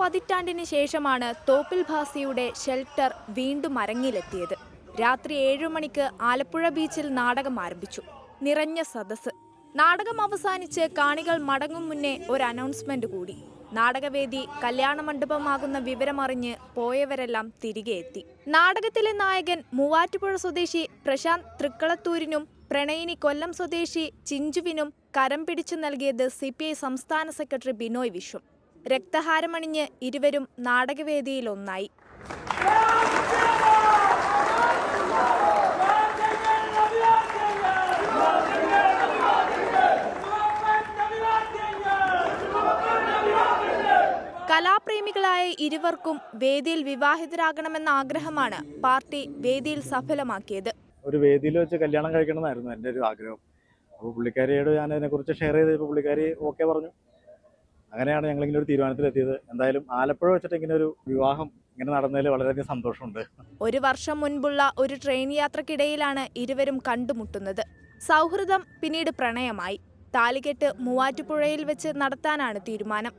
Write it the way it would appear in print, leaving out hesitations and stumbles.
പതിറ്റാണ്ടിന് ശേഷമാണ് തോപ്പിൽ ഭാസിയുടെ ഷെൽട്ടർ വീണ്ടും അരങ്ങിലെത്തിയത്. രാത്രി 7 മണിക്ക് ആലപ്പുഴ ബീച്ചിൽ നാടകം ആരംഭിച്ചു. നിറഞ്ഞ സദസ്സ്. നാടകം അവസാനിച്ച് കാണികൾ മടങ്ങും മുന്നേ ഒരു അനൗൺസ്മെന്റ് കൂടി. നാടകവേദി കല്യാണ മണ്ഡപമാകുന്ന വിവരമറിഞ്ഞ് പോയവരെല്ലാം തിരികെ എത്തി. നാടകത്തിലെ നായകൻ മൂവാറ്റുപുഴ സ്വദേശി പ്രശാന്ത് തൃക്കളത്തൂരിനും പ്രണയിനി കൊല്ലം സ്വദേശി ചിഞ്ചുവിനും കരം പിടിച്ചു നൽകിയത് CPI സംസ്ഥാന സെക്രട്ടറി ബിനോയ് വിശ്വം. രക്തഹാരമണിഞ്ഞ് ഇരുവരും നാടകവേദിയിൽ ഒന്നായി. കലാപ്രേമികളായ ഇരുവർക്കും വേദിയിൽ വിവാഹിതരാകണമെന്ന ആഗ്രഹമാണ് പാർട്ടി വേദിയിൽ സഫലമാക്കിയത്. ഒരു വേദിയിൽ വെച്ച് കല്യാണം കഴിക്കണമെന്നായിരുന്നു എൻ്റെ ഒരു ആഗ്രഹം. അപ്പോൾ പുള്ളിക്കാരിയോട് ഞാൻ അതിനെക്കുറിച്ച് ഷെയർ ചെയ്തപ്പോൾ പുള്ളിക്കാരി ഓക്കെ പറഞ്ഞു. അങ്ങനെയാണ് ഞങ്ങളിങ്ങനെ ഒരു തീരുമാനത്തിലെത്തിയത്. എന്തായാലും ആലപ്പുഴ വെച്ചിട്ട് ഇങ്ങനെ ഒരു വിവാഹം ഇങ്ങനെ നടന്നതിൽ വളരെയധികം സന്തോഷമുണ്ട്. ഒരു വർഷം മുൻപുള്ള ഒരു ട്രെയിൻ യാത്രക്കിടയിലാണ് ഇരുവരും കണ്ടുമുട്ടുന്നത്. സൗഹൃദം പിന്നീട് പ്രണയമായി. താലികെട്ട് മൂവാറ്റുപുഴയിൽ വെച്ച് നടത്താനാണ് തീരുമാനം.